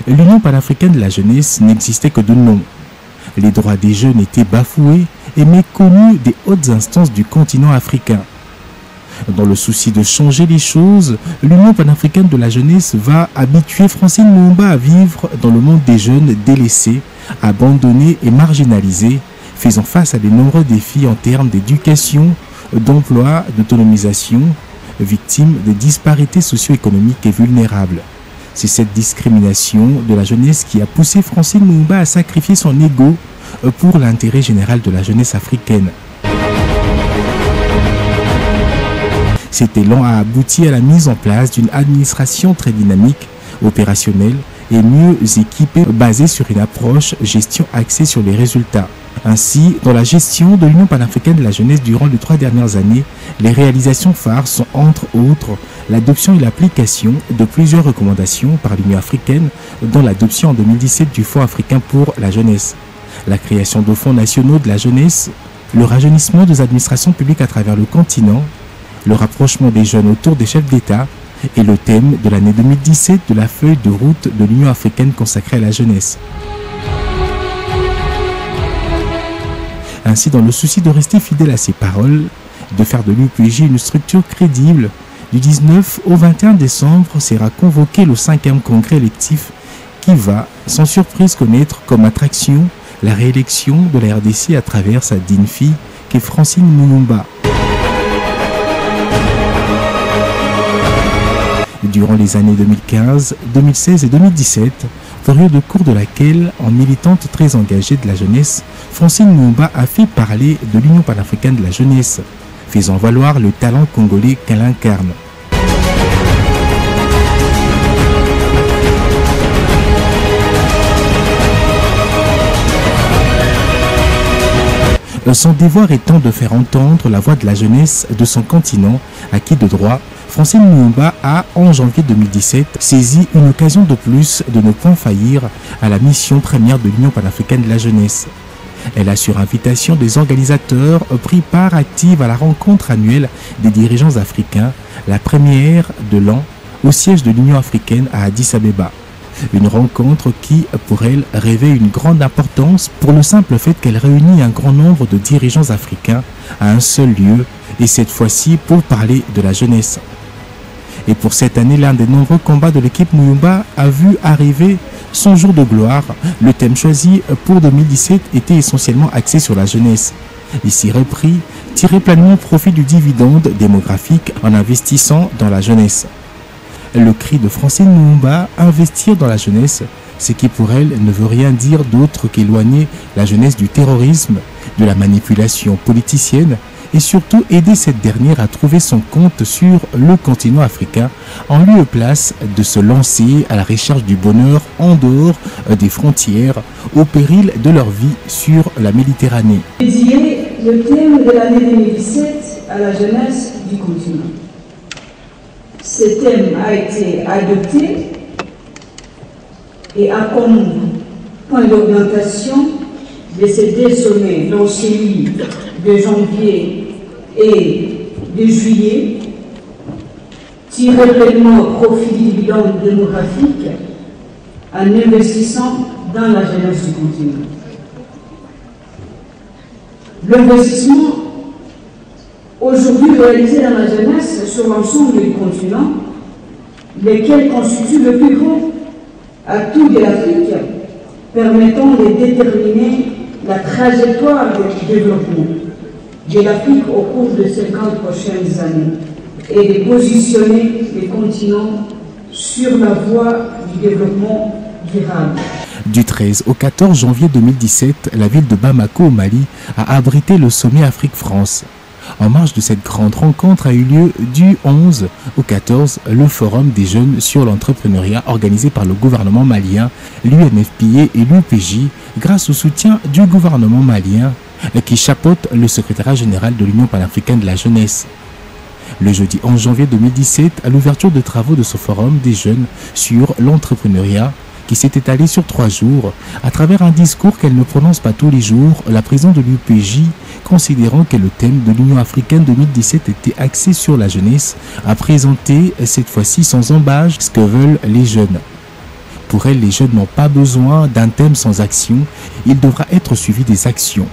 l'Union panafricaine de la jeunesse n'existait que de nom. Les droits des jeunes étaient bafoués et méconnus des hautes instances du continent africain. Dans le souci de changer les choses, l'Union panafricaine de la jeunesse va habituer Francine Lumumba à vivre dans le monde des jeunes délaissés, abandonnés et marginalisés, faisant face à de nombreux défis en termes d'éducation, d'emploi, d'autonomisation, victimes de disparités socio-économiques et vulnérables. C'est cette discrimination de la jeunesse qui a poussé Francine Lumumba à sacrifier son ego pour l'intérêt général de la jeunesse africaine. Cet élan a abouti à la mise en place d'une administration très dynamique, opérationnelle et mieux équipée, basée sur une approche gestion axée sur les résultats. Ainsi, dans la gestion de l'Union panafricaine de la jeunesse durant les 3 dernières années, les réalisations phares sont entre autres l'adoption et l'application de plusieurs recommandations par l'Union africaine, dont l'adoption en 2017 du Fonds africain pour la jeunesse, la création de fonds nationaux de la jeunesse, le rajeunissement des administrations publiques à travers le continent, le rapprochement des jeunes autour des chefs d'État et le thème de l'année 2017 de la feuille de route de l'Union africaine consacrée à la jeunesse. Ainsi, dans le souci de rester fidèle à ses paroles, de faire de l'UPJ une structure crédible, du 19 au 21 décembre sera convoqué le 5e congrès électif qui va, sans surprise, connaître comme attraction la réélection de la RDC à travers sa digne fille qui est Francine Lumumba. Durant les années 2015, 2016 et 2017, période au cours de laquelle, en militante très engagée de la jeunesse, Francine Lumumba a fait parler de l'Union panafricaine de la jeunesse, faisant valoir le talent congolais qu'elle incarne. Son devoir étant de faire entendre la voix de la jeunesse de son continent, acquis de droit, Francine Lumumba a, en janvier 2017, saisi une occasion de plus de ne point faillir à la mission première de l'Union panafricaine de la jeunesse. Elle a, sur invitation des organisateurs, pris part active à la rencontre annuelle des dirigeants africains, la première de l'an, au siège de l'Union africaine à Addis Abeba. Une rencontre qui, pour elle, revêt une grande importance pour le simple fait qu'elle réunit un grand nombre de dirigeants africains à un seul lieu, et cette fois-ci pour parler de la jeunesse. Et pour cette année, l'un des nombreux combats de l'équipe Lumumba a vu arriver son jour de gloire. Le thème choisi pour 2017 était essentiellement axé sur la jeunesse. Ici repris, tirer pleinement profit du dividende démographique en investissant dans la jeunesse. Le cri de Francine Lumumba, investir dans la jeunesse, ce qui pour elle ne veut rien dire d'autre qu'éloigner la jeunesse du terrorisme, de la manipulation politicienne et surtout aider cette dernière à trouver son compte sur le continent africain en lieu et place de se lancer à la recherche du bonheur en dehors des frontières au péril de leur vie sur la Méditerranée. Dédié le thème de l'année 2017 à la jeunesse du continent. Ce thème a été adopté et a comme point d'orientation de ces 2 sommets, dont celui de janvier et de juillet, tirer pleinement profit du bilan démographique en investissant dans la jeunesse du continent. L'investissement aujourd'hui réalisé dans la jeunesse sur l'ensemble du continent, lesquels constituent le plus grand atout de l'Afrique, permettant de déterminer la trajectoire de développement de l'Afrique au cours de 50 prochaines années et de positionner le continent sur la voie du développement durable. Du 13 au 14 janvier 2017, la ville de Bamako au Mali a abrité le sommet Afrique-France. En marge de cette grande rencontre a eu lieu du 11 au 14 le Forum des jeunes sur l'entrepreneuriat organisé par le gouvernement malien, l'UNFPA et l'UPJ grâce au soutien du gouvernement malien qui chapeaute le secrétariat général de l'Union panafricaine de la jeunesse. Le jeudi 11 janvier 2017, à l'ouverture de travaux de ce forum des jeunes sur l'entrepreneuriat, qui s'est étalé sur 3 jours, à travers un discours qu'elle ne prononce pas tous les jours, la présidente de l'UPJ, considérant que le thème de l'Union africaine 2017 était axé sur la jeunesse, a présenté cette fois-ci sans embâche ce que veulent les jeunes. Pour elle, les jeunes n'ont pas besoin d'un thème sans action, il devra être suivi des actions.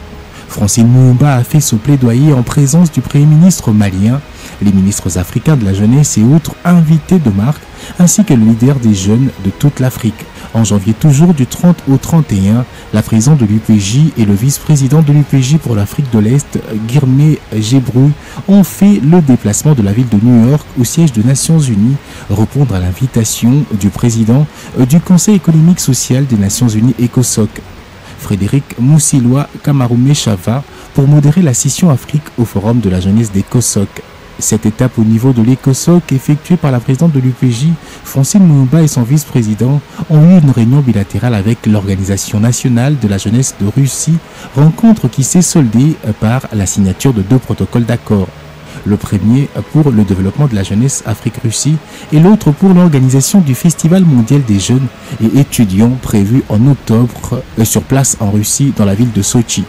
Francine Mouba a fait ce plaidoyer en présence du Premier ministre malien, les ministres africains de la jeunesse et autres invités de marque, ainsi que le leader des jeunes de toute l'Afrique. En janvier toujours, du 30 au 31, la présidente de l'UPJ et le vice-président de l'UPJ pour l'Afrique de l'Est, Guirmé Gébrou, ont fait le déplacement de la ville de New York au siège des Nations Unies, répondre à l'invitation du président du Conseil économique social des Nations Unies ECOSOC, Frédéric Moussilwa Kamaroumé Chava, pour modérer la session Afrique au Forum de la jeunesse d'ECOSOC. Cette étape au niveau de l'ECOSOC, effectuée par la présidente de l'UPJ, Francine Mouba et son vice-président, ont eu une réunion bilatérale avec l'Organisation nationale de la jeunesse de Russie, rencontre qui s'est soldée par la signature de 2 protocoles d'accord. Le premier pour le développement de la jeunesse Afrique-Russie et l'autre pour l'organisation du Festival mondial des jeunes et étudiants prévu en octobre sur place en Russie dans la ville de Sochi.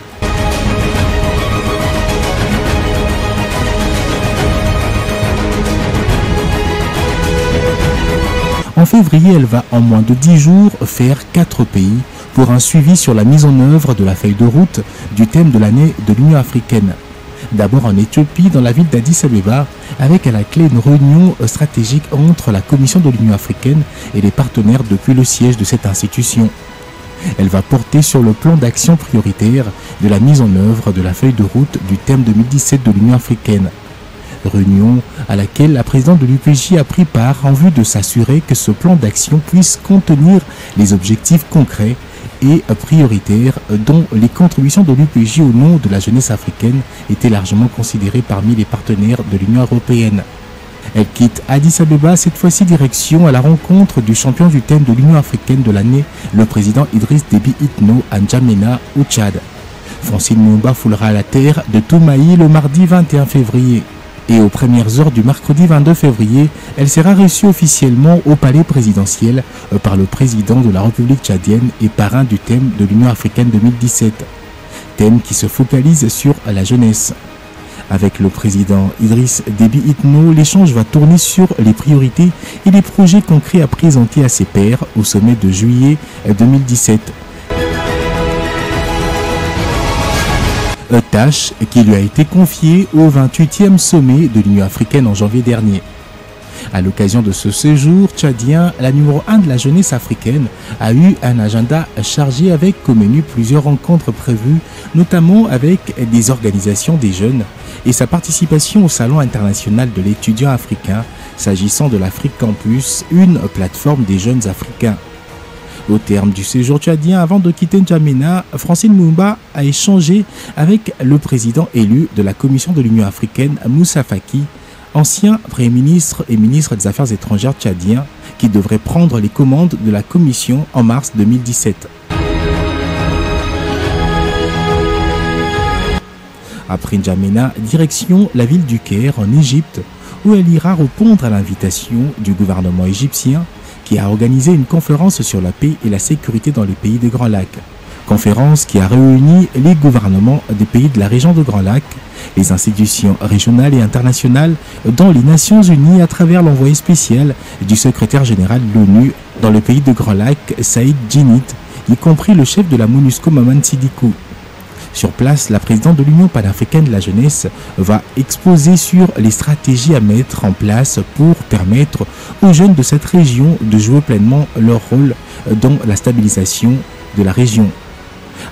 En février, elle va en moins de 10 jours faire 4 pays pour un suivi sur la mise en œuvre de la feuille de route du thème de l'année de l'Union africaine. D'abord en Éthiopie, dans la ville d'Addis Abeba, avec à la clé une réunion stratégique entre la Commission de l'Union africaine et les partenaires depuis le siège de cette institution. Elle va porter sur le plan d'action prioritaire de la mise en œuvre de la feuille de route du thème 2017 de l'Union africaine. Réunion à laquelle la présidente de l'UPJ a pris part en vue de s'assurer que ce plan d'action puisse contenir les objectifs concrets et prioritaires dont les contributions de l'UPJ au nom de la jeunesse africaine étaient largement considérées parmi les partenaires de l'Union européenne. Elle quitte Addis Abeba, cette fois-ci direction à la rencontre du champion du thème de l'Union africaine de l'année, le président Idriss Déby Itno à N'Djamena au Tchad. Francine Mouba foulera la terre de Toumaï le mardi 21 février. Et aux premières heures du mercredi 22 février, elle sera reçue officiellement au palais présidentiel par le président de la République tchadienne et parrain du thème de l'Union africaine 2017. Thème qui se focalise sur la jeunesse. Avec le président Idriss Déby Itno, l'échange va tourner sur les priorités et les projets concrets à présenter à ses pairs au sommet de juillet 2017. Tâche qui lui a été confiée au 28e sommet de l'Union africaine en janvier dernier. À l'occasion de ce séjour tchadien, la numéro 1 de la jeunesse africaine a eu un agenda chargé avec au menu plusieurs rencontres prévues, notamment avec des organisations des jeunes et sa participation au Salon international de l'étudiant africain, s'agissant de l'Afrique Campus, une plateforme des jeunes africains. Au terme du séjour tchadien, avant de quitter N'Djamena, Francine Mouba a échangé avec le président élu de la Commission de l'Union africaine, Moussa Faki, ancien Premier ministre et ministre des Affaires étrangères tchadien, qui devrait prendre les commandes de la Commission en mars 2017. Après N'Djamena, direction la ville du Caire en Égypte, où elle ira répondre à l'invitation du gouvernement égyptien qui a organisé une conférence sur la paix et la sécurité dans les pays des Grands Lacs. Conférence qui a réuni les gouvernements des pays de la région de Grands Lacs, les institutions régionales et internationales, dont les Nations Unies à travers l'envoyé spécial du secrétaire général de l'ONU dans le pays de Grands Lacs, Saïd Djinnit, y compris le chef de la MONUSCO, Maman Sidikou. Sur place, la présidente de l'Union panafricaine de la jeunesse va exposer sur les stratégies à mettre en place pour permettre aux jeunes de cette région de jouer pleinement leur rôle dans la stabilisation de la région.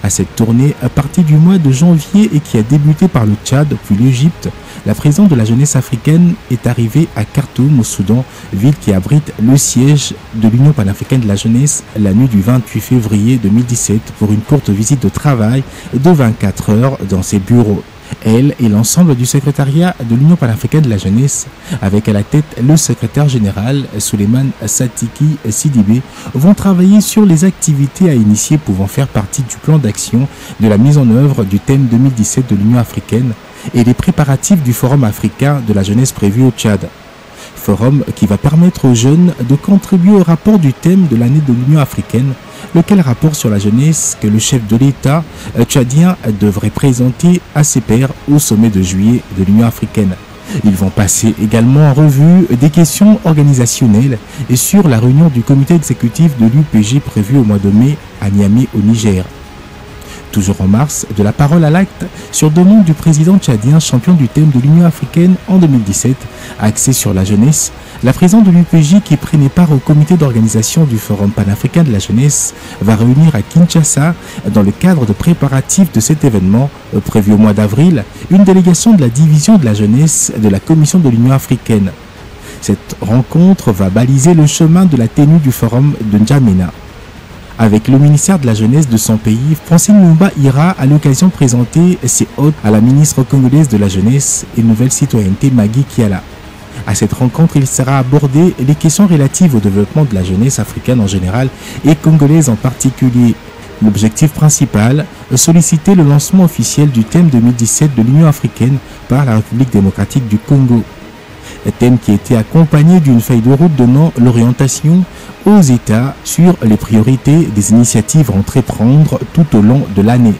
À cette tournée, à partir du mois de janvier et qui a débuté par le Tchad puis l'Égypte, la présidente de la jeunesse africaine est arrivée à Khartoum au Soudan, ville qui abrite le siège de l'Union panafricaine de la jeunesse la nuit du 28 février 2017 pour une courte visite de travail de 24 heures dans ses bureaux. Elle et l'ensemble du secrétariat de l'Union panafricaine de la jeunesse, avec à la tête le secrétaire général Souleymane Satiki Sidibé, vont travailler sur les activités à initier pouvant faire partie du plan d'action de la mise en œuvre du thème 2017 de l'Union africaine et les préparatifs du Forum africain de la jeunesse prévu au Tchad. Forum qui va permettre aux jeunes de contribuer au rapport du thème de l'année de l'Union africaine, lequel rapport sur la jeunesse que le chef de l'État tchadien devrait présenter à ses pairs au sommet de juillet de l'Union africaine. Ils vont passer également en revue des questions organisationnelles et sur la réunion du comité exécutif de l'UPJ prévue au mois de mai à Niamey au Niger. Toujours en mars, de la parole à l'acte sur demande du président tchadien champion du thème de l'Union africaine en 2017, axé sur la jeunesse. La présidente de l'UPJ qui prenait part au comité d'organisation du Forum panafricain de la jeunesse va réunir à Kinshasa, dans le cadre de préparatifs de cet événement prévu au mois d'avril, une délégation de la division de la jeunesse de la Commission de l'Union africaine. Cette rencontre va baliser le chemin de la tenue du Forum de N'Djamena. Avec le ministère de la Jeunesse de son pays, Francine Mouba ira à l'occasion présenter ses hôtes à la ministre congolaise de la Jeunesse et Nouvelle Citoyenneté Magui Kiala. À cette rencontre, il sera abordé les questions relatives au développement de la jeunesse africaine en général et congolaise en particulier. L'objectif principal, solliciter le lancement officiel du thème 2017 de l'Union africaine par la République démocratique du Congo. Un thème qui a été accompagné d'une feuille de route donnant l'orientation aux États sur les priorités des initiatives à entreprendre tout au long de l'année.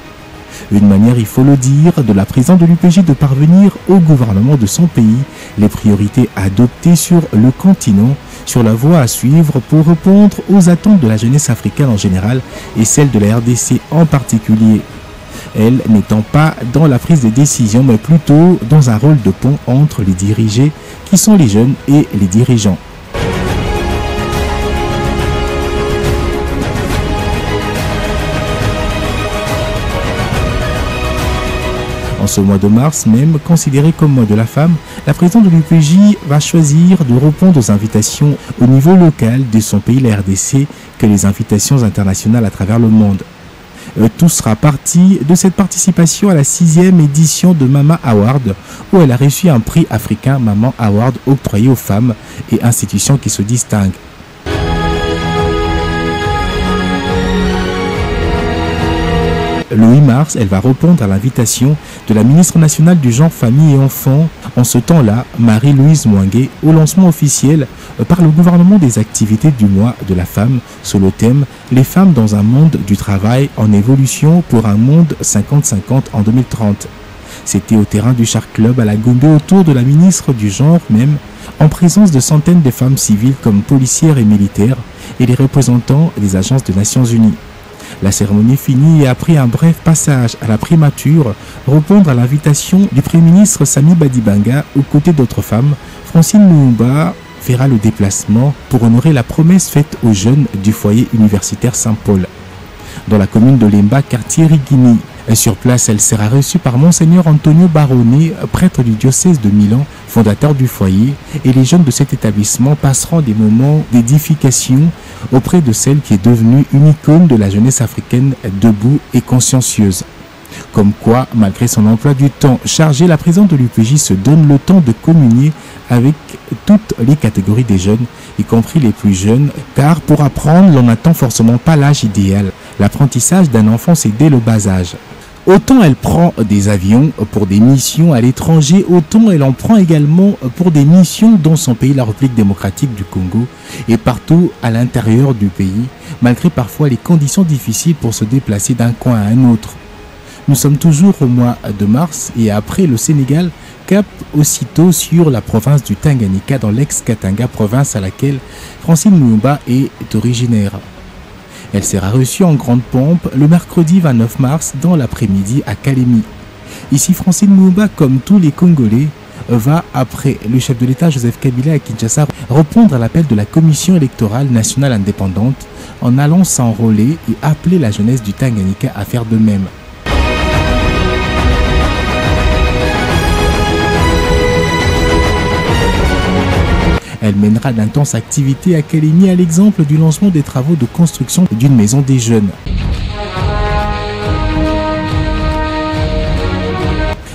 Une manière, il faut le dire, de la présidente de l'UPJ de parvenir au gouvernement de son pays les priorités adoptées sur le continent, sur la voie à suivre pour répondre aux attentes de la jeunesse africaine en général et celle de la RDC en particulier. Elle n'étant pas dans la prise de décision, mais plutôt dans un rôle de pont entre les dirigés, qui sont les jeunes, et les dirigeants. En ce mois de mars même, considéré comme mois de la femme, la présidente de l'UPJ va choisir de répondre aux invitations au niveau local de son pays, la RDC, que les invitations internationales à travers le monde. Tout sera parti de cette participation à la 6e édition de Mama Award, où elle a reçu un prix africain Mama Award octroyé aux femmes et institutions qui se distinguent. Le 8 mars, elle va répondre à l'invitation de la ministre nationale du genre, famille et enfants, en ce temps-là, Marie-Louise Mouangué, au lancement officiel par le gouvernement des activités du mois de la femme, sous le thème « Les femmes dans un monde du travail en évolution pour un monde 50-50 en 2030 ». C'était au terrain du Char Club à la Gombe autour de la ministre du genre même, en présence de centaines de femmes civiles comme policières et militaires et les représentants des agences des Nations Unies. La cérémonie finie et après un bref passage à la primature, répondre à l'invitation du Premier ministre Sami Badibanga aux côtés d'autres femmes, Francine Mouba fera le déplacement pour honorer la promesse faite aux jeunes du foyer universitaire Saint-Paul. Dans la commune de Lemba, quartier Rigini. Sur place, elle sera reçue par Monseigneur Antonio Barone, prêtre du diocèse de Milan, fondateur du foyer, et les jeunes de cet établissement passeront des moments d'édification auprès de celle qui est devenue une icône de la jeunesse africaine debout et consciencieuse. Comme quoi, malgré son emploi du temps chargé, la présidente de l'UPJ se donne le temps de communier avec toutes les catégories des jeunes, y compris les plus jeunes, car pour apprendre, l'on n'attend forcément pas l'âge idéal. L'apprentissage d'un enfant, c'est dès le bas âge. Autant elle prend des avions pour des missions à l'étranger, autant elle en prend également pour des missions dans son pays, la République démocratique du Congo, et partout à l'intérieur du pays, malgré parfois les conditions difficiles pour se déplacer d'un coin à un autre. Nous sommes toujours au mois de mars et après le Sénégal, cap aussitôt sur la province du Tanganyika dans l'ex-Katanga, province à laquelle Francine Mouba est originaire. Elle sera reçue en grande pompe le mercredi 29 mars dans l'après-midi à Kalemi. Ici, Francine Mouba, comme tous les Congolais, va, après le chef de l'État Joseph Kabila à Kinshasa, répondre à l'appel de la Commission électorale nationale indépendante en allant s'enrôler et appeler la jeunesse du Tanganyika à faire de même. Elle mènera d'intenses activités à Kalemi à l'exemple du lancement des travaux de construction d'une maison des jeunes.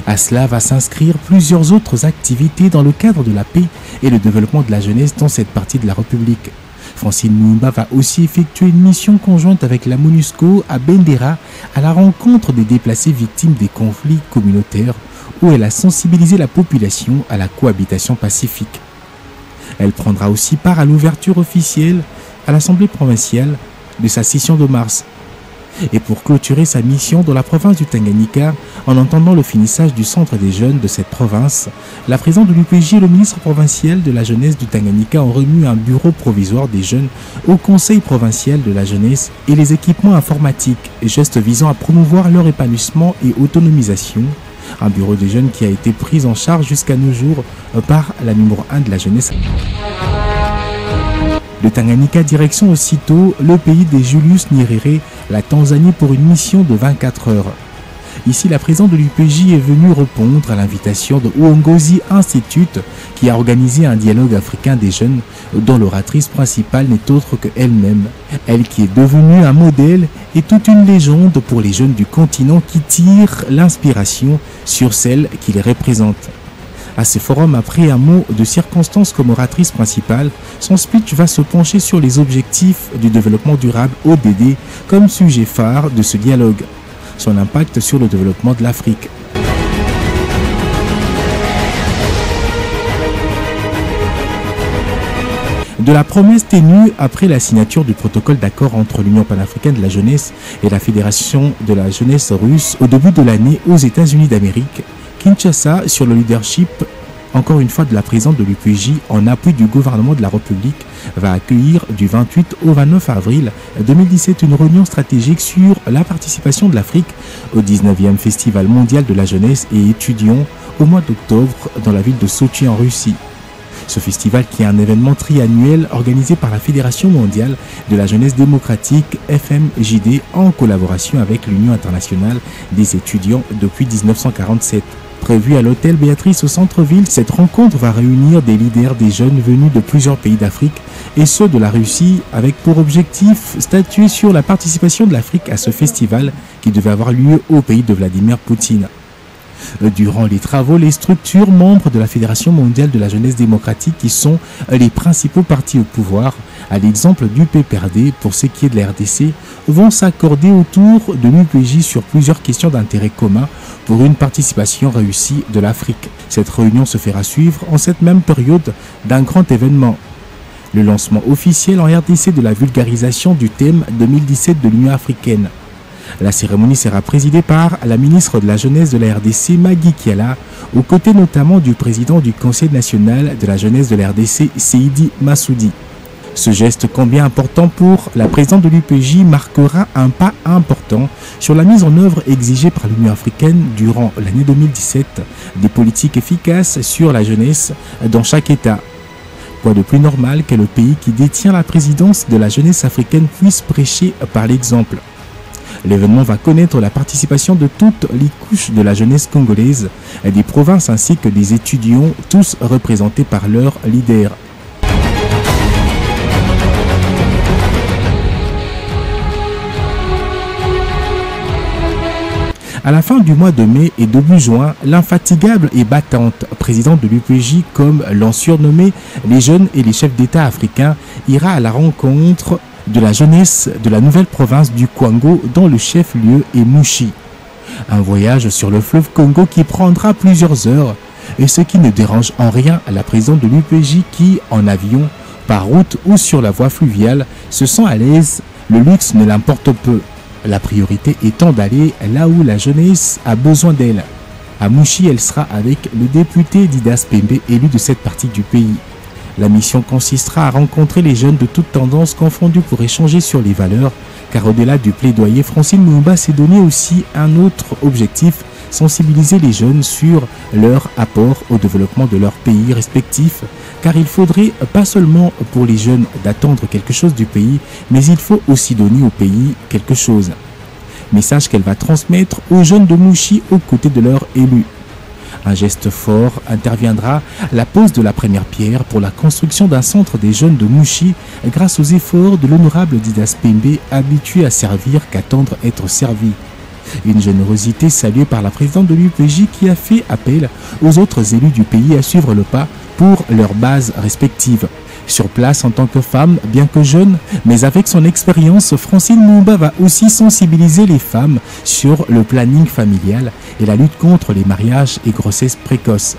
À cela va s'inscrire plusieurs autres activités dans le cadre de la paix et le développement de la jeunesse dans cette partie de la République. Francine Mouba va aussi effectuer une mission conjointe avec la MONUSCO à Bendera à la rencontre des déplacés victimes des conflits communautaires où elle a sensibilisé la population à la cohabitation pacifique. Elle prendra aussi part à l'ouverture officielle à l'Assemblée provinciale de sa session de mars. Et pour clôturer sa mission dans la province du Tanganyika, en entendant le finissage du centre des jeunes de cette province, la présidente de l'UPJ et le ministre provincial de la jeunesse du Tanganyika ont remis un bureau provisoire des jeunes au conseil provincial de la jeunesse et les équipements informatiques, geste visant à promouvoir leur épanouissement et autonomisation. Un bureau des jeunes qui a été pris en charge jusqu'à nos jours par la numéro 1 de la jeunesse. De Tanganyika, direction aussitôt le pays des Julius Nyerere, la Tanzanie, pour une mission de 24 heures. Ici, la présidente de l'UPJ est venue répondre à l'invitation de Uongozi Institute qui a organisé un dialogue africain des jeunes dont l'oratrice principale n'est autre qu'elle-même. Elle qui est devenue un modèle et toute une légende pour les jeunes du continent qui tirent l'inspiration sur celle qui les représente. À ce forum, après un mot de circonstance comme oratrice principale, son speech va se pencher sur les objectifs du développement durable ODD comme sujet phare de ce dialogue, son impact sur le développement de l'Afrique. De la promesse ténue après la signature du protocole d'accord entre l'Union panafricaine de la jeunesse et la Fédération de la jeunesse russe au début de l'année aux États-Unis d'Amérique, Kinshasa, sur le leadership, encore une fois de la présidente de l'UPJ, en appui du gouvernement de la République, va accueillir du 28 au 29 avril 2017 une réunion stratégique sur la participation de l'Afrique au 19e Festival mondial de la jeunesse et étudiants au mois d'octobre dans la ville de Sochi en Russie. Ce festival qui est un événement triannuel organisé par la Fédération mondiale de la jeunesse démocratique FMJD en collaboration avec l'Union internationale des étudiants depuis 1947. Prévue à l'hôtel Béatrice au centre-ville, cette rencontre va réunir des leaders des jeunes venus de plusieurs pays d'Afrique et ceux de la Russie avec pour objectif statuer sur la participation de l'Afrique à ce festival qui devait avoir lieu au pays de Vladimir Poutine. Durant les travaux, les structures membres de la Fédération mondiale de la jeunesse démocratique qui sont les principaux partis au pouvoir, à l'exemple du PPRD pour ce qui est de la RDC, vont s'accorder autour de l'UPJ sur plusieurs questions d'intérêt commun pour une participation réussie de l'Afrique. Cette réunion se fera suivre en cette même période d'un grand événement. Le lancement officiel en RDC de la vulgarisation du thème 2017 de l'Union africaine. La cérémonie sera présidée par la ministre de la Jeunesse de la RDC, Magui Kiala, aux côtés notamment du président du Conseil national de la jeunesse de la RDC, Seydi Massoudi. Ce geste combien important pour la présidente de l'UPJ marquera un pas important sur la mise en œuvre exigée par l'Union africaine durant l'année 2017 des politiques efficaces sur la jeunesse dans chaque État. Quoi de plus normal que le pays qui détient la présidence de la jeunesse africaine puisse prêcher par l'exemple. L'événement va connaître la participation de toutes les couches de la jeunesse congolaise, des provinces ainsi que des étudiants, tous représentés par leurs leaders. À la fin du mois de mai et début juin, l'infatigable et battante présidente de l'UPJ, comme l'ont surnommé les jeunes et les chefs d'État africains, ira à la rencontre de la jeunesse de la nouvelle province du Kwango dont le chef-lieu est Mouchi. Un voyage sur le fleuve Congo qui prendra plusieurs heures et ce qui ne dérange en rien la présidente de l'UPJ qui, en avion, par route ou sur la voie fluviale, se sent à l'aise, le luxe ne l'importe peu. La priorité étant d'aller là où la jeunesse a besoin d'elle. À Mouchi, elle sera avec le député Didas Pembe, élu de cette partie du pays. La mission consistera à rencontrer les jeunes de toutes tendances confondues pour échanger sur les valeurs, car au-delà du plaidoyer, Francine Mouba s'est donné aussi un autre objectif, sensibiliser les jeunes sur leur apport au développement de leur pays respectif, car il faudrait pas seulement pour les jeunes d'attendre quelque chose du pays, mais il faut aussi donner au pays quelque chose. Message qu'elle va transmettre aux jeunes de Mouchi aux côtés de leurs élus. Un geste fort interviendra à la pose de la première pierre pour la construction d'un centre des jeunes de Mouchi grâce aux efforts de l'honorable Didas Pembe, habitué à servir qu'attendre être servi. Une générosité saluée par la présidente de l'UPJ qui a fait appel aux autres élus du pays à suivre le pas pour leurs bases respectives. Sur place en tant que femme, bien que jeune, mais avec son expérience, Francine Mouba va aussi sensibiliser les femmes sur le planning familial et la lutte contre les mariages et grossesses précoces.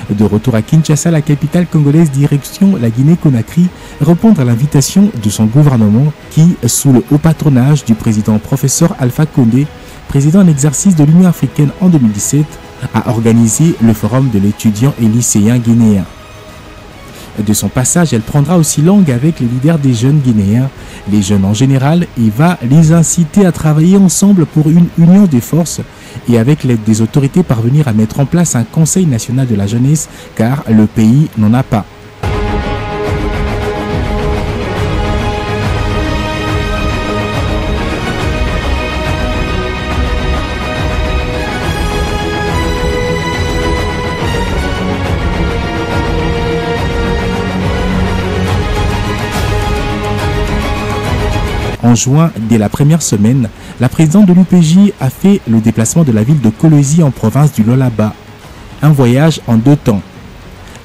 De retour à Kinshasa, la capitale congolaise, direction la Guinée-Conakry, répondre à l'invitation de son gouvernement qui, sous le haut patronage du président professeur Alpha Condé, président en exercice de l'Union africaine en 2017, a organisé le forum de l'étudiant et lycéen guinéen. De son passage, elle prendra aussi langue avec les leaders des jeunes guinéens, les jeunes en général, et va les inciter à travailler ensemble pour une union des forces et avec l'aide des autorités parvenir à mettre en place un Conseil national de la jeunesse car le pays n'en a pas. En juin, dès la première semaine, la présidente de l'UPJ a fait le déplacement de la ville de Kolwezi en province du Lualaba. Un voyage en 2 temps.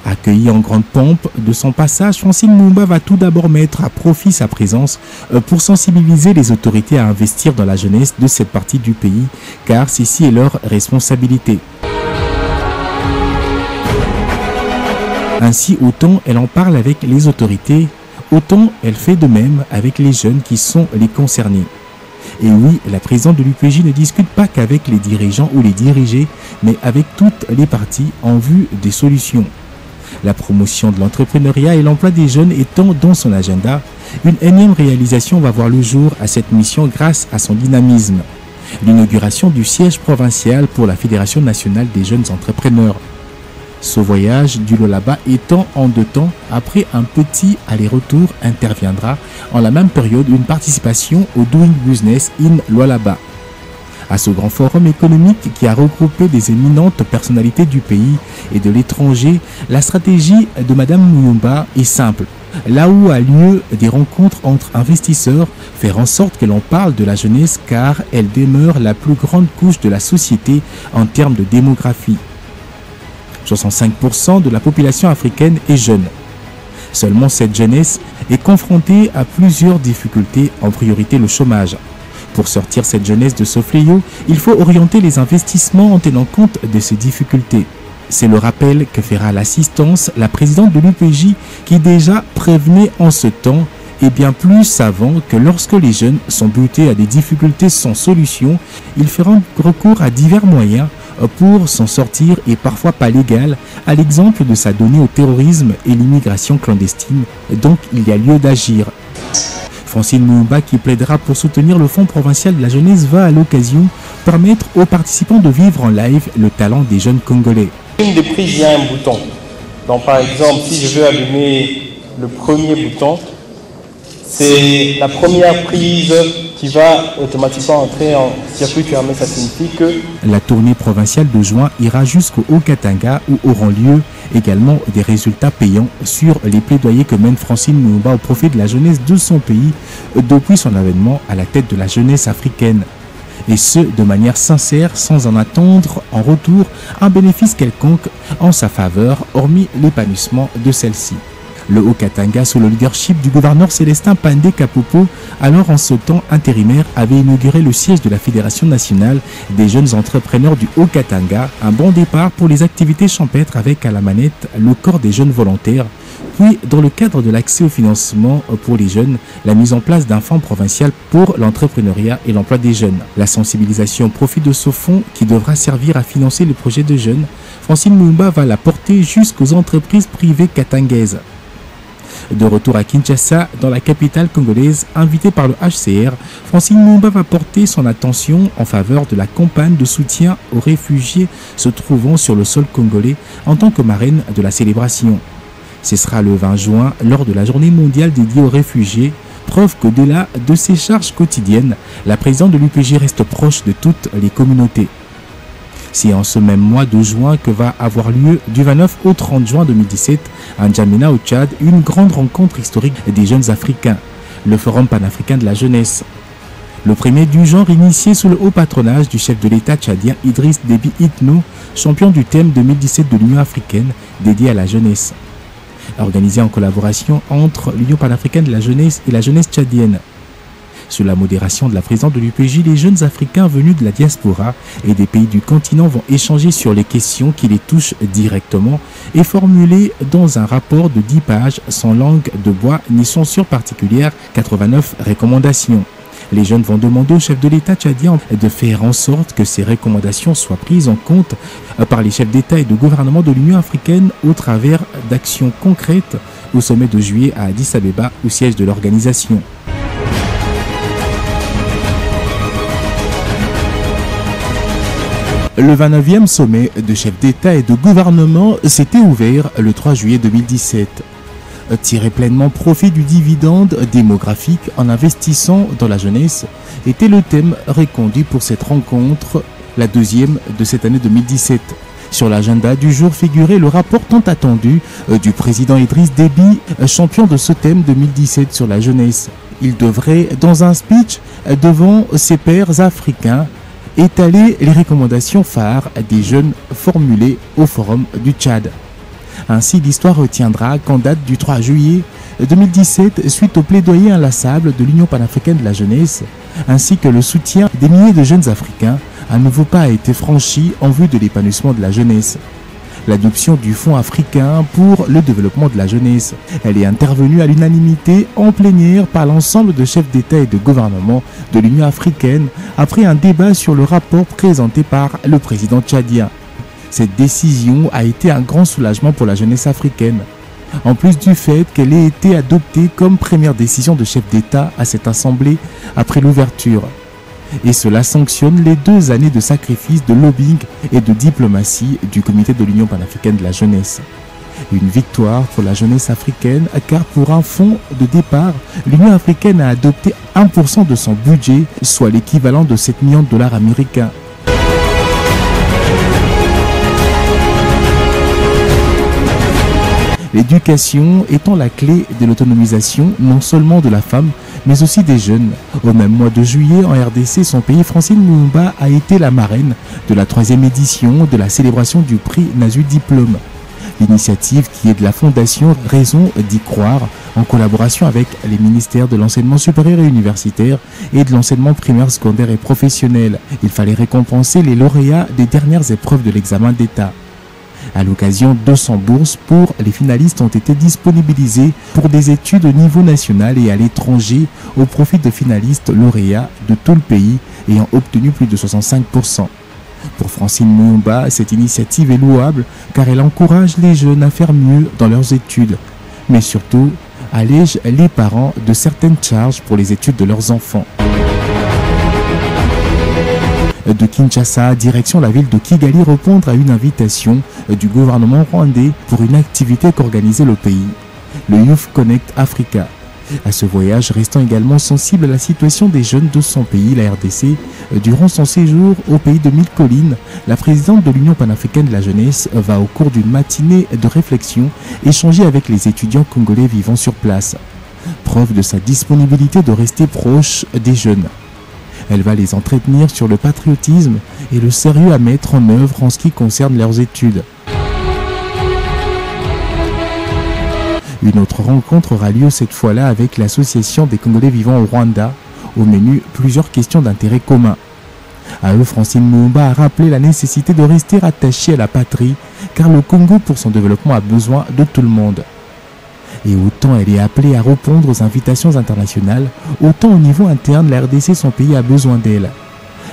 Accueillie en grande pompe de son passage, Francine Mouimba va tout d'abord mettre à profit sa présence pour sensibiliser les autorités à investir dans la jeunesse de cette partie du pays, car ceci est leur responsabilité. Ainsi, autant elle en parle avec les autorités, autant elle fait de même avec les jeunes qui sont les concernés. Et oui, la présidente de l'UPJ ne discute pas qu'avec les dirigeants ou les dirigés, mais avec toutes les parties en vue des solutions. La promotion de l'entrepreneuriat et l'emploi des jeunes étant dans son agenda, une énième réalisation va voir le jour à cette mission grâce à son dynamisme. L'inauguration du siège provincial pour la Fédération nationale des jeunes entrepreneurs. Ce voyage du Lualaba étant en 2 temps, après un petit aller-retour interviendra en la même période une participation au Doing Business in Lualaba. À ce grand forum économique qui a regroupé des éminentes personnalités du pays et de l'étranger, la stratégie de Madame Mouimba est simple. Là où a lieu des rencontres entre investisseurs, faire en sorte que l'on parle de la jeunesse car elle demeure la plus grande couche de la société en termes de démographie. 65% de la population africaine est jeune. Seulement cette jeunesse est confrontée à plusieurs difficultés, en priorité le chômage. Pour sortir cette jeunesse de ce fléau, il faut orienter les investissements en tenant compte de ces difficultés. C'est le rappel que fera l'assistance la présidente de l'UPJ qui déjà prévenait en ce temps et bien plus savant que lorsque les jeunes sont butés à des difficultés sans solution, ils feront recours à divers moyens pour s'en sortir et parfois pas légal, à l'exemple de s'adonner au terrorisme et l'immigration clandestine. Donc il y a lieu d'agir. Francine Mouimba, qui plaidera pour soutenir le Fonds provincial de la jeunesse, va à l'occasion permettre aux participants de vivre en live le talent des jeunes Congolais. Une des prises, il y a un bouton. Donc par exemple, si je veux allumer le premier bouton, c'est la première prise qui va automatiquement entrer en circuit fermé. Ça signifie que la tournée provinciale de juin ira jusqu'au Haut-Katanga où auront lieu également des résultats payants sur les plaidoyers que mène Francine Mouimba au profit de la jeunesse de son pays depuis son avènement à la tête de la jeunesse africaine. Et ce, de manière sincère, sans en attendre en retour un bénéfice quelconque en sa faveur, hormis l'épanouissement de celle-ci. Le Haut-Katanga, sous le leadership du gouverneur Célestin Pandé Kapopo, alors en ce temps intérimaire, avait inauguré le siège de la Fédération nationale des jeunes entrepreneurs du Haut-Katanga, un bon départ pour les activités champêtres avec à la manette le corps des jeunes volontaires, puis dans le cadre de l'accès au financement pour les jeunes, la mise en place d'un fonds provincial pour l'entrepreneuriat et l'emploi des jeunes. La sensibilisation au profit de ce fonds qui devra servir à financer les projets de jeunes, Francine Mouimba va la porter jusqu'aux entreprises privées katangaises. De retour à Kinshasa, dans la capitale congolaise, invitée par le HCR, Francine Mouimba va porter son attention en faveur de la campagne de soutien aux réfugiés se trouvant sur le sol congolais en tant que marraine de la célébration. Ce sera le 20 juin, lors de la journée mondiale dédiée aux réfugiés, preuve qu'au-delà de ses charges quotidiennes, la présidente de l'UPJ reste proche de toutes les communautés. C'est en ce même mois de juin que va avoir lieu du 29 au 30 juin 2017 à N'Djamena au Tchad une grande rencontre historique des jeunes africains, le Forum panafricain de la jeunesse. Le premier du genre initié sous le haut patronage du chef de l'État tchadien Idriss Déby Itno, champion du thème 2017 de l'Union africaine dédié à la jeunesse. Organisé en collaboration entre l'Union panafricaine de la jeunesse et la jeunesse tchadienne. Sous la modération de la présidente de l'UPJ, les jeunes Africains venus de la diaspora et des pays du continent vont échanger sur les questions qui les touchent directement et formuler dans un rapport de 10 pages sans langue de bois ni censure particulière 89 recommandations. Les jeunes vont demander au chef de l'État tchadien de faire en sorte que ces recommandations soient prises en compte par les chefs d'État et de gouvernement de l'Union africaine au travers d'actions concrètes au sommet de juillet à Addis Abeba, au siège de l'organisation. Le 29e sommet de chefs d'État et de gouvernement s'était ouvert le 3 juillet 2017. Tirer pleinement profit du dividende démographique en investissant dans la jeunesse était le thème reconduit pour cette rencontre, la deuxième de cette année 2017. Sur l'agenda du jour figurait le rapport tant attendu du président Idriss Déby, champion de ce thème 2017 sur la jeunesse. Il devrait, dans un speech devant ses pairs africains, étaler les recommandations phares des jeunes formulées au Forum du Tchad. Ainsi, l'histoire retiendra qu'en date du 3 juillet 2017, suite au plaidoyer inlassable de l'Union panafricaine de la jeunesse, ainsi que le soutien des milliers de jeunes Africains, un nouveau pas a été franchi en vue de l'épanouissement de la jeunesse. L'adoption du Fonds africain pour le développement de la jeunesse. Elle est intervenue à l'unanimité en plénière par l'ensemble de chefs d'État et de gouvernement de l'Union africaine après un débat sur le rapport présenté par le président tchadien. Cette décision a été un grand soulagement pour la jeunesse africaine, en plus du fait qu'elle ait été adoptée comme première décision de chef d'État à cette assemblée après l'ouverture. Et cela sanctionne les 2 années de sacrifice, de lobbying et de diplomatie du comité de l'Union panafricaine de la jeunesse. Une victoire pour la jeunesse africaine car pour un fonds de départ, l'Union africaine a adopté 1% de son budget, soit l'équivalent de 7 millions de dollars américains. L'éducation étant la clé de l'autonomisation non seulement de la femme, mais aussi des jeunes. Au même mois de juillet, en RDC, son pays, Francine Mouyoumba, a été la marraine de la 3e édition de la célébration du prix Nasu Diplôme. L'initiative qui est de la fondation Raison d'y croire, en collaboration avec les ministères de l'enseignement supérieur et universitaire et de l'enseignement primaire, secondaire et professionnel. Il fallait récompenser les lauréats des dernières épreuves de l'examen d'État. À l'occasion, 200 bourses pour les finalistes ont été disponibilisées pour des études au niveau national et à l'étranger au profit de finalistes lauréats de tout le pays ayant obtenu plus de 65%. Pour Francine Mouyoumba, cette initiative est louable car elle encourage les jeunes à faire mieux dans leurs études, mais surtout allège les parents de certaines charges pour les études de leurs enfants. De Kinshasa, direction la ville de Kigali, répondre à une invitation du gouvernement rwandais pour une activité qu'organisait le pays, le Youth Connect Africa. À ce voyage, restant également sensible à la situation des jeunes de son pays, la RDC, durant son séjour au pays de 1000 collines, la présidente de l'Union panafricaine de la jeunesse va au cours d'une matinée de réflexion échanger avec les étudiants congolais vivant sur place. Preuve de sa disponibilité de rester proche des jeunes. Elle va les entretenir sur le patriotisme et le sérieux à mettre en œuvre en ce qui concerne leurs études. Une autre rencontre aura lieu cette fois-là avec l'association des Congolais vivant au Rwanda. Au menu, plusieurs questions d'intérêt commun. À eux, Francine Mouyoumba a rappelé la nécessité de rester attachée à la patrie, car le Congo, pour son développement, a besoin de tout le monde. Et autant elle est appelée à répondre aux invitations internationales, autant au niveau interne, la RDC, son pays, a besoin d'elle.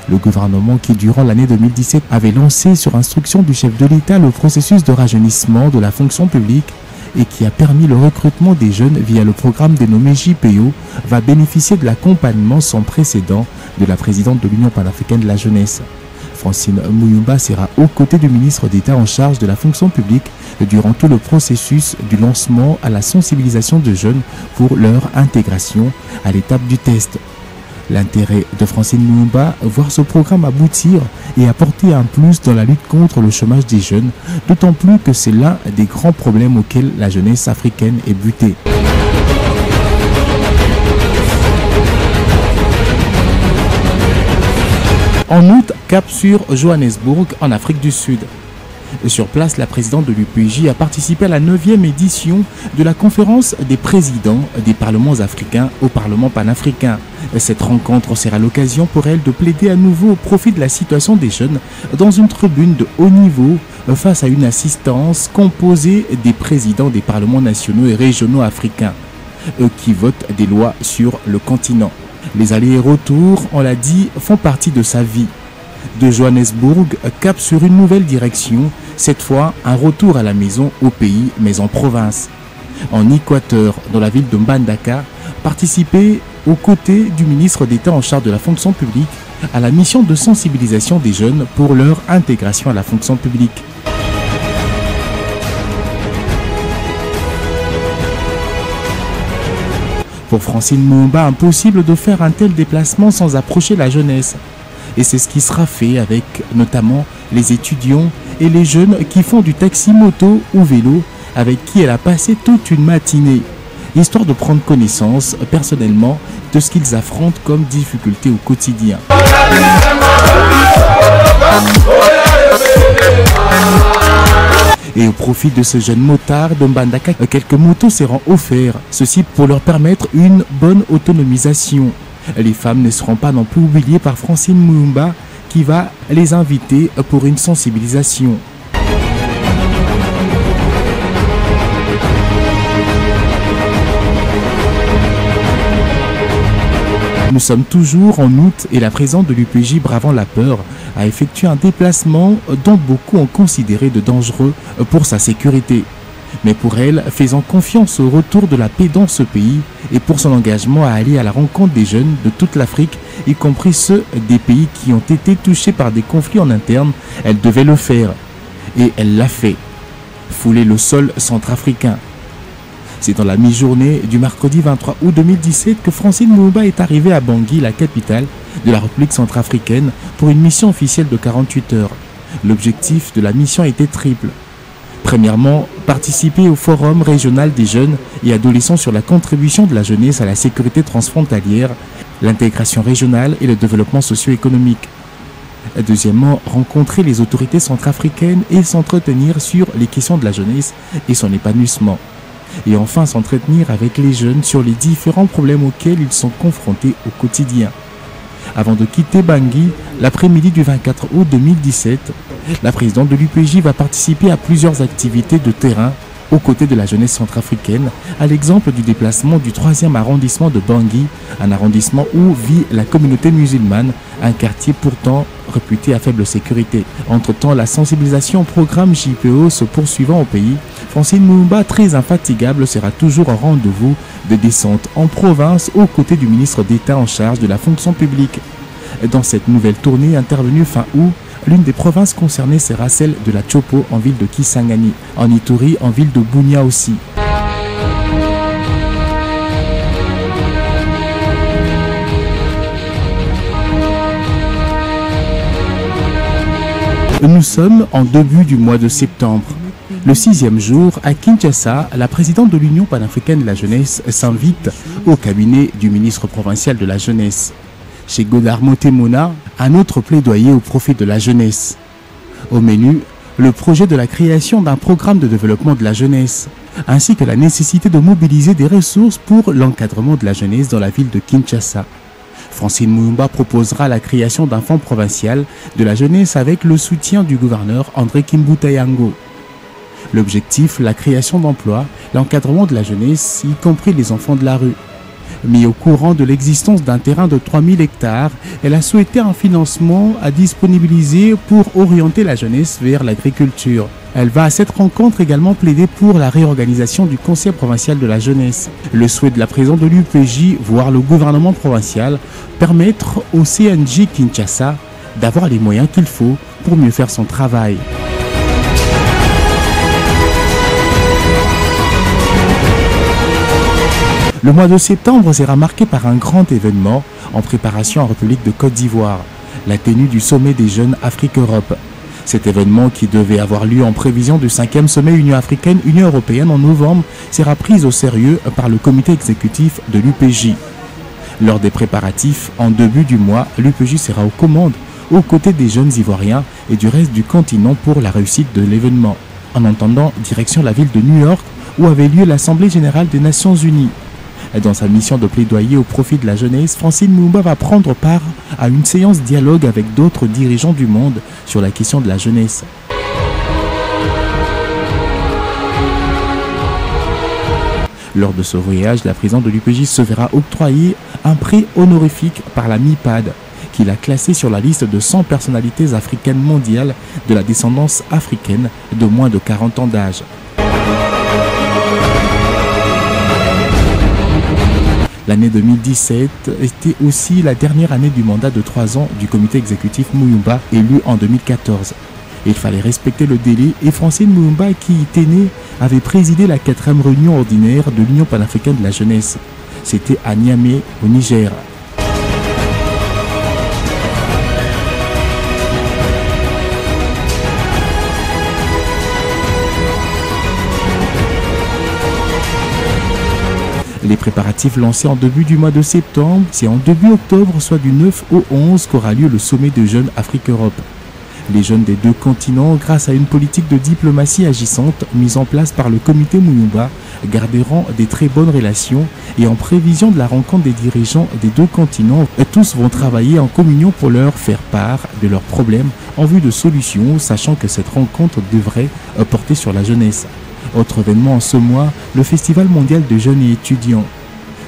Le gouvernement qui, durant l'année 2017, avait lancé sur instruction du chef de l'État le processus de rajeunissement de la fonction publique et qui a permis le recrutement des jeunes via le programme dénommé JPO, va bénéficier de l'accompagnement sans précédent de la présidente de l'Union panafricaine de la jeunesse. Francine Mouyoumba sera aux côtés du ministre d'État en charge de la fonction publique durant tout le processus du lancement à la sensibilisation de jeunes pour leur intégration à l'étape du test. L'intérêt de Francine Mouyoumba, voir ce programme aboutir et apporter un plus dans la lutte contre le chômage des jeunes, d'autant plus que c'est l'un des grands problèmes auxquels la jeunesse africaine est butée. En août, cap sur Johannesburg, en Afrique du Sud. Sur place, la présidente de l'UPJ a participé à la 9e édition de la conférence des présidents des parlements africains au Parlement panafricain. Cette rencontre sera l'occasion pour elle de plaider à nouveau au profit de la situation des jeunes dans une tribune de haut niveau face à une assistance composée des présidents des parlements nationaux et régionaux africains, eux qui votent des lois sur le continent. Les allers et retours, on l'a dit, font partie de sa vie. De Johannesburg, cap sur une nouvelle direction, cette fois un retour à la maison au pays, mais en province. En Équateur, dans la ville de Mbandaka, participer aux côtés du ministre d'État en charge de la fonction publique à la mission de sensibilisation des jeunes pour leur intégration à la fonction publique. Pour Francine Mouimba, impossible de faire un tel déplacement sans approcher la jeunesse. Et c'est ce qui sera fait avec notamment les étudiants et les jeunes qui font du taxi-moto ou vélo, avec qui elle a passé toute une matinée, histoire de prendre connaissance personnellement de ce qu'ils affrontent comme difficultés au quotidien. Et au profit de ce jeune motard de Mbandaka, quelques motos seront offerts, ceci pour leur permettre une bonne autonomisation. Les femmes ne seront pas non plus oubliées par Francine Mouimba qui va les inviter pour une sensibilisation. Nous sommes toujours en août et la présidente de l'UPJ, bravant la peur, a effectué un déplacement dont beaucoup ont considéré de dangereux pour sa sécurité. Mais pour elle, faisant confiance au retour de la paix dans ce pays et pour son engagement à aller à la rencontre des jeunes de toute l'Afrique, y compris ceux des pays qui ont été touchés par des conflits en interne, elle devait le faire. Et elle l'a fait. Fouler le sol centrafricain. C'est dans la mi-journée du mercredi 23 août 2017 que Francine Mouimba est arrivée à Bangui, la capitale de la République centrafricaine, pour une mission officielle de 48 heures. L'objectif de la mission était triple. Premièrement, participer au forum régional des jeunes et adolescents sur la contribution de la jeunesse à la sécurité transfrontalière, l'intégration régionale et le développement socio-économique. Deuxièmement, rencontrer les autorités centrafricaines et s'entretenir sur les questions de la jeunesse et son épanouissement. Et enfin, s'entretenir avec les jeunes sur les différents problèmes auxquels ils sont confrontés au quotidien. Avant de quitter Bangui, l'après-midi du 24 août 2017, la présidente de l'UPJ va participer à plusieurs activités de terrain aux côtés de la jeunesse centrafricaine, à l'exemple du déplacement du 3e arrondissement de Bangui, un arrondissement où vit la communauté musulmane, un quartier pourtant réputé à faible sécurité. Entre-temps, la sensibilisation au programme JPO se poursuivant au pays, Francine Mouimba, très infatigable, sera toujours au rendez-vous de descente en province aux côtés du ministre d'État en charge de la fonction publique. Dans cette nouvelle tournée intervenue fin août, l'une des provinces concernées sera celle de la Chopo en ville de Kisangani, en Ituri en ville de Bunia aussi. Nous sommes en début du mois de septembre. Le 6e jour, à Kinshasa, la présidente de l'Union panafricaine de la jeunesse s'invite au cabinet du ministre provincial de la jeunesse. Chez Godard Motemona, un autre plaidoyer au profit de la jeunesse. Au menu, le projet de la création d'un programme de développement de la jeunesse, ainsi que la nécessité de mobiliser des ressources pour l'encadrement de la jeunesse dans la ville de Kinshasa. Francine Mouimba proposera la création d'un fonds provincial de la jeunesse avec le soutien du gouverneur André Kimbuta Yango. L'objectif, la création d'emplois, l'encadrement de la jeunesse, y compris les enfants de la rue. Mis au courant de l'existence d'un terrain de 3000 hectares, elle a souhaité un financement à disponibiliser pour orienter la jeunesse vers l'agriculture. Elle va à cette rencontre également plaider pour la réorganisation du Conseil provincial de la jeunesse. Le souhait de la présidente de l'UPJ, voire le gouvernement provincial, permettre au CNJ Kinshasa d'avoir les moyens qu'il faut pour mieux faire son travail. Le mois de septembre sera marqué par un grand événement en préparation en République de Côte d'Ivoire, la tenue du sommet des jeunes Afrique-Europe. Cet événement, qui devait avoir lieu en prévision du 5e sommet Union africaine-Union européenne en novembre, sera pris au sérieux par le comité exécutif de l'UPJ. Lors des préparatifs, en début du mois, l'UPJ sera aux commandes aux côtés des jeunes Ivoiriens et du reste du continent pour la réussite de l'événement. En attendant, direction la ville de New York où avait lieu l'Assemblée générale des Nations Unies. Dans sa mission de plaidoyer au profit de la jeunesse, Francine Moumba va prendre part à une séance dialogue avec d'autres dirigeants du monde sur la question de la jeunesse. Lors de ce voyage, la présidente de l'UPJ se verra octroyer un prix honorifique par la MIPAD, qui l'a classé sur la liste de 100 personnalités africaines mondiales de la descendance africaine de moins de 40 ans d'âge. L'année 2017 était aussi la dernière année du mandat de 3 ans du comité exécutif Mouyumba, élu en 2014. Il fallait respecter le délai et Francine Moumba, qui était née, avait présidé la 4e réunion ordinaire de l'Union panafricaine de la jeunesse. C'était à Niamey, au Niger. Les préparatifs lancés en début du mois de septembre, c'est en début octobre, soit du 9 au 11, qu'aura lieu le sommet de jeunes Afrique-Europe. Les jeunes des deux continents, grâce à une politique de diplomatie agissante mise en place par le comité Mouyumba, garderont des très bonnes relations et en prévision de la rencontre des dirigeants des deux continents, tous vont travailler en communion pour leur faire part de leurs problèmes en vue de solutions, sachant que cette rencontre devrait porter sur la jeunesse. Autre événement en ce mois, le Festival mondial de jeunes et étudiants.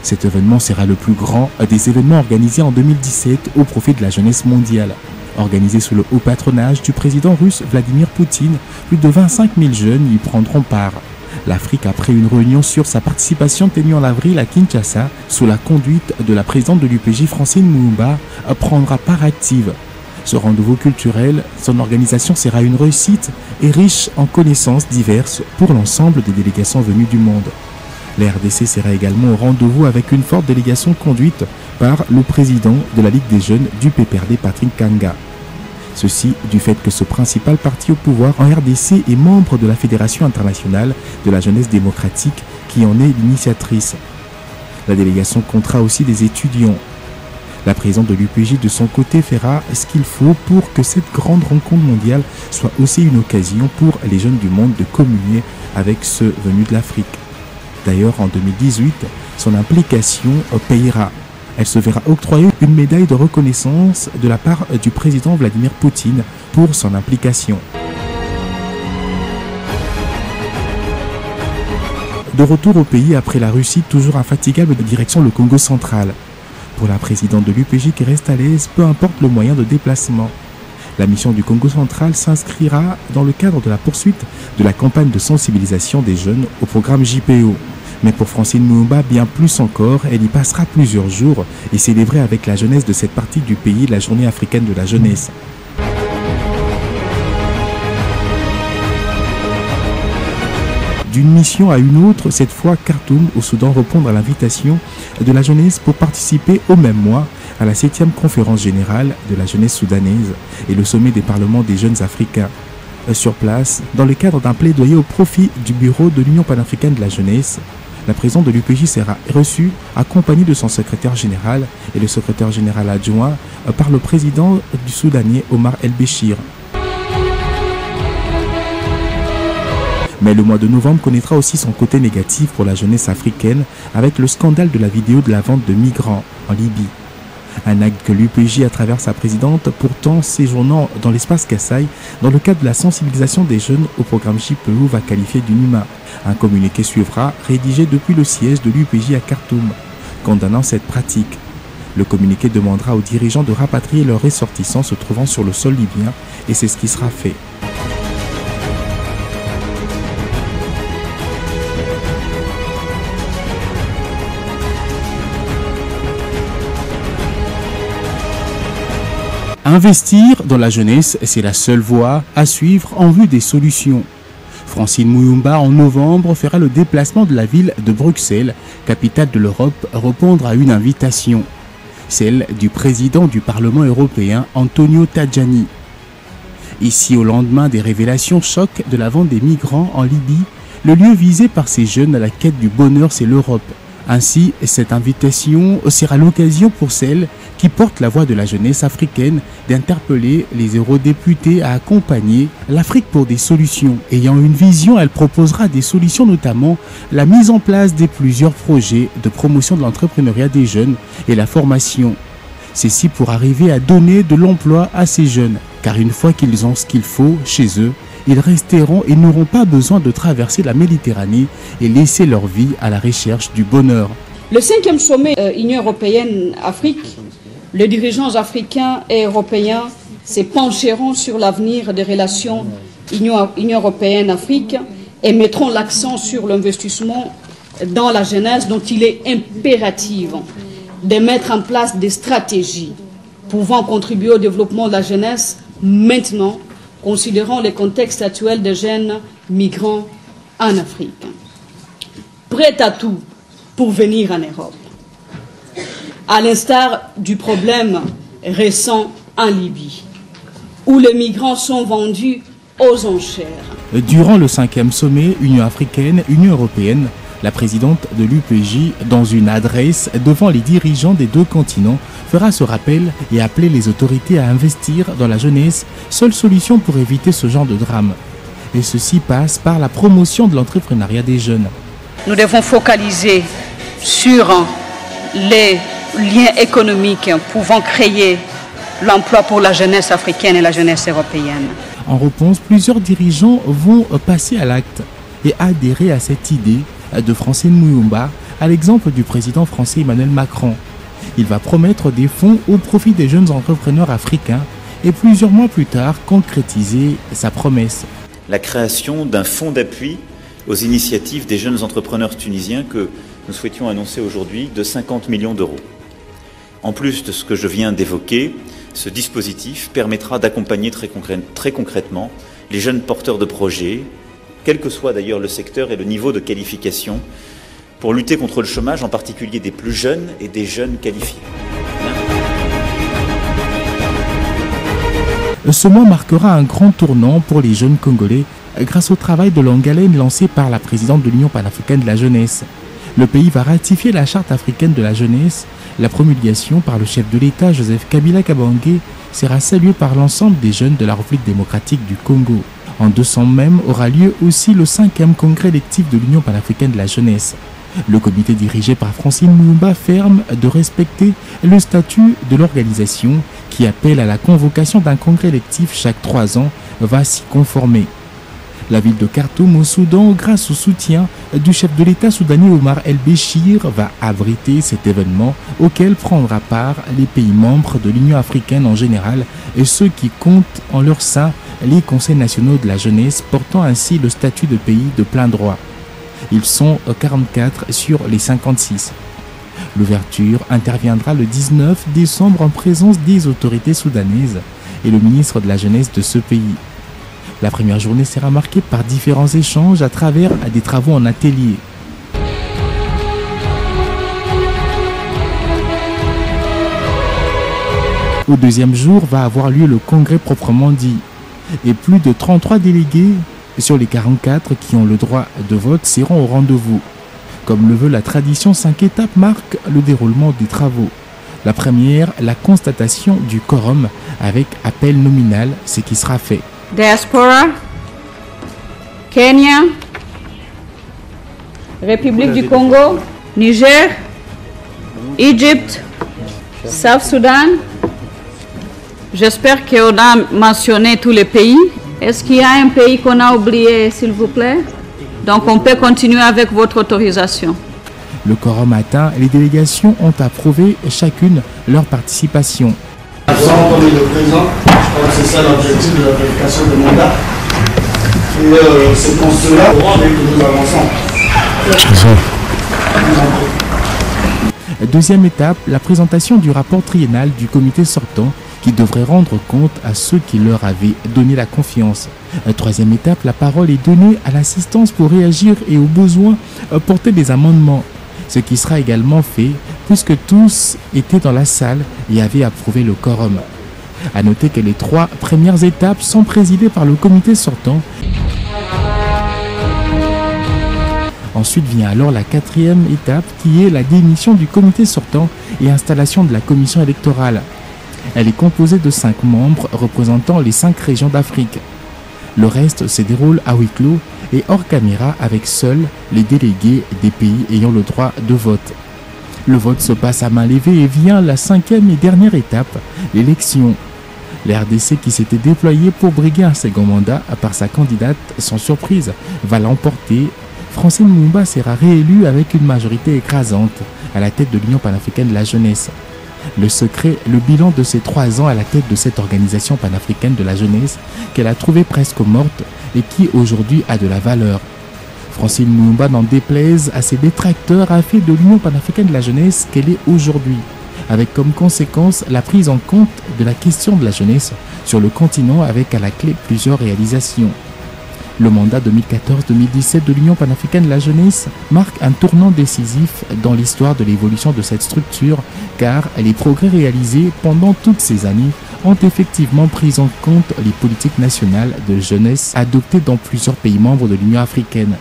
Cet événement sera le plus grand des événements organisés en 2017 au profit de la jeunesse mondiale. Organisé sous le haut patronage du président russe Vladimir Poutine, plus de 25 000 jeunes y prendront part. L'Afrique, après une réunion sur sa participation tenue en avril à Kinshasa, sous la conduite de la présidente de l'UPJ Francine Moumba, prendra part active. Ce rendez-vous culturel, son organisation sera une réussite et riche en connaissances diverses pour l'ensemble des délégations venues du monde. La RDC sera également au rendez-vous avec une forte délégation conduite par le président de la Ligue des jeunes du PPRD, Patrick Kanga. Ceci du fait que ce principal parti au pouvoir en RDC est membre de la Fédération internationale de la jeunesse démocratique qui en est l'initiatrice. La délégation comptera aussi des étudiants. La présidente de l'UPJ de son côté fera ce qu'il faut pour que cette grande rencontre mondiale soit aussi une occasion pour les jeunes du monde de communier avec ceux venus de l'Afrique. D'ailleurs, en 2018, son implication payera. Elle se verra octroyer une médaille de reconnaissance de la part du président Vladimir Poutine pour son implication. De retour au pays après la Russie, toujours infatigable de direction le Congo central. Pour la présidente de l'UPJ qui reste à l'aise, peu importe le moyen de déplacement. La mission du Congo central s'inscrira dans le cadre de la poursuite de la campagne de sensibilisation des jeunes au programme JPO. Mais pour Francine Moumba, bien plus encore, elle y passera plusieurs jours et célébrer avec la jeunesse de cette partie du pays la journée africaine de la jeunesse. D'une mission à une autre, cette fois Khartoum au Soudan répondre à l'invitation de la jeunesse pour participer au même mois à la 7e conférence générale de la jeunesse soudanaise et le sommet des parlements des jeunes africains. Sur place, dans le cadre d'un plaidoyer au profit du bureau de l'Union panafricaine de la jeunesse, la présidente de l'UPJ sera reçue accompagnée de son secrétaire général et le secrétaire général adjoint par le président du Soudanais Omar El-Béchir. Mais le mois de novembre connaîtra aussi son côté négatif pour la jeunesse africaine avec le scandale de la vidéo de la vente de migrants en Libye. Un acte que l'UPJ, à travers sa présidente, pourtant séjournant dans l'espace Kassai, dans le cadre de la sensibilisation des jeunes au programme JPO, va qualifier d'inhumain. Un communiqué suivra, rédigé depuis le siège de l'UPJ à Khartoum, condamnant cette pratique. Le communiqué demandera aux dirigeants de rapatrier leurs ressortissants se trouvant sur le sol libyen, et c'est ce qui sera fait. Investir dans la jeunesse, c'est la seule voie à suivre en vue des solutions. Francine Moumba, en novembre, fera le déplacement de la ville de Bruxelles, capitale de l'Europe, répondre à une invitation, celle du président du Parlement européen, Antonio Tajani. Ici, au lendemain des révélations choc de la vente des migrants en Libye, le lieu visé par ces jeunes à la quête du bonheur, c'est l'Europe, Ainsi, cette invitation sera l'occasion pour celles qui portent la voix de la jeunesse africaine d'interpeller les eurodéputés à accompagner l'Afrique pour des solutions. Ayant une vision, elle proposera des solutions, notamment la mise en place de plusieurs projets de promotion de l'entrepreneuriat des jeunes et la formation. Ceci pour arriver à donner de l'emploi à ces jeunes, car une fois qu'ils ont ce qu'il faut chez eux, ils resteront et n'auront pas besoin de traverser la Méditerranée et laisser leur vie à la recherche du bonheur. Le 5e sommet Union européenne-Afrique, les dirigeants africains et européens se pencheront sur l'avenir des relations Union européenne-Afrique et mettront l'accent sur l'investissement dans la jeunesse, dont il est impératif de mettre en place des stratégies pouvant contribuer au développement de la jeunesse maintenant, considérant le contexte actuel des jeunes migrants en Afrique. Prêts à tout pour venir en Europe, à l'instar du problème récent en Libye, où les migrants sont vendus aux enchères. Durant le 5e sommet Union africaine-Union européenne, la présidente de l'UPJ, dans une adresse devant les dirigeants des deux continents, fera ce rappel et appeler les autorités à investir dans la jeunesse, seule solution pour éviter ce genre de drame. Et ceci passe par la promotion de l'entrepreneuriat des jeunes. Nous devons focaliser sur les liens économiques pouvant créer l'emploi pour la jeunesse africaine et la jeunesse européenne. En réponse, plusieurs dirigeants vont passer à l'acte et adhérer à cette idée de Francine Mouyoumba, à l'exemple du président français Emmanuel Macron. Il va promettre des fonds au profit des jeunes entrepreneurs africains et plusieurs mois plus tard concrétiser sa promesse. La création d'un fonds d'appui aux initiatives des jeunes entrepreneurs tunisiens que nous souhaitions annoncer aujourd'hui de 50 millions d'euros. En plus de ce que je viens d'évoquer, ce dispositif permettra d'accompagner très concrètement les jeunes porteurs de projets, quel que soit d'ailleurs le secteur et le niveau de qualification, pour lutter contre le chômage, en particulier des plus jeunes et des jeunes qualifiés. Ce mois marquera un grand tournant pour les jeunes Congolais grâce au travail de longue haleine lancé par la présidente de l'Union panafricaine de la jeunesse. Le pays va ratifier la charte africaine de la jeunesse. La promulgation par le chef de l'État, Joseph Kabila Kabange, sera saluée par l'ensemble des jeunes de la République démocratique du Congo. En 200 même aura lieu aussi le 5e congrès électif de l'Union panafricaine de la jeunesse. Le comité dirigé par Francine Mouyoumba ferme de respecter le statut de l'organisation qui appelle à la convocation d'un congrès électif chaque 3 ans, va s'y conformer. La ville de Khartoum au Soudan, grâce au soutien du chef de l'État soudanais Omar El-Béchir, va abriter cet événement auquel prendra part les pays membres de l'Union africaine en général et ceux qui comptent en leur sein les conseils nationaux de la jeunesse, portant ainsi le statut de pays de plein droit. Ils sont 44 sur les 56. L'ouverture interviendra le 19 décembre en présence des autorités soudanaises et le ministre de la jeunesse de ce pays. La première journée sera marquée par différents échanges à travers des travaux en atelier. Au deuxième jour va avoir lieu le congrès proprement dit. Et plus de 33 délégués sur les 44 qui ont le droit de vote seront au rendez-vous. Comme le veut la tradition, 5 étapes marquent le déroulement des travaux. La première, la constatation du quorum avec appel nominal, ce qui sera fait. Diaspora, Kenya, République du Congo, Niger, Égypte, South Sudan. J'espère qu'on a mentionné tous les pays. Est-ce qu'il y a un pays qu'on a oublié, s'il vous plaît? Donc on peut continuer avec votre autorisation. Le quorum atteint, les délégations ont approuvé chacune leur participation. Comme il est présent, je crois que c'est ça l'objectif de la vérification des mandats. Et c'est pour cela que nous avançons. Deuxième étape, la présentation du rapport triennal du comité sortant qui devrait rendre compte à ceux qui leur avaient donné la confiance. Troisième étape, la parole est donnée à l'assistance pour réagir et au besoin porter des amendements. Ce qui sera également fait puisque tous étaient dans la salle et avaient approuvé le quorum. A noter que les 3 premières étapes sont présidées par le comité sortant. Ensuite vient alors la quatrième étape qui est la démission du comité sortant et installation de la commission électorale. Elle est composée de 5 membres représentant les 5 régions d'Afrique. Le reste se déroule à huis clos et hors caméra avec seuls les délégués des pays ayant le droit de vote. Le vote se passe à main levée et vient la 5e et dernière étape, l'élection. La RDC qui s'était déployée pour briguer un second mandat par sa candidate, sans surprise, va l'emporter. Francine Moumba sera réélue avec une majorité écrasante à la tête de l'Union panafricaine de la jeunesse. Le secret, le bilan de ses 3 ans à la tête de cette organisation panafricaine de la jeunesse qu'elle a trouvée presque morte et qui aujourd'hui a de la valeur. Francine Moumba, n'en déplaise à ses détracteurs, a fait de l'Union panafricaine de la jeunesse qu'elle est aujourd'hui, avec comme conséquence la prise en compte de la question de la jeunesse sur le continent avec à la clé plusieurs réalisations. Le mandat 2014-2017 de l'Union panafricaine de la jeunesse marque un tournant décisif dans l'histoire de l'évolution de cette structure car les progrès réalisés pendant toutes ces années ont effectivement pris en compte les politiques nationales de jeunesse adoptées dans plusieurs pays membres de l'Union africaine.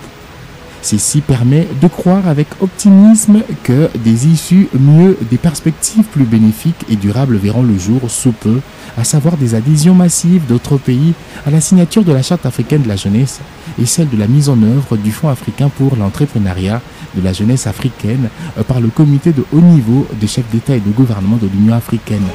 Ceci permet de croire avec optimisme que des issues mieux, des perspectives plus bénéfiques et durables verront le jour sous peu, à savoir des adhésions massives d'autres pays à la signature de la Charte africaine de la jeunesse et celle de la mise en œuvre du Fonds africain pour l'entrepreneuriat de la jeunesse africaine par le comité de haut niveau des chefs d'État et de gouvernement de l'Union africaine.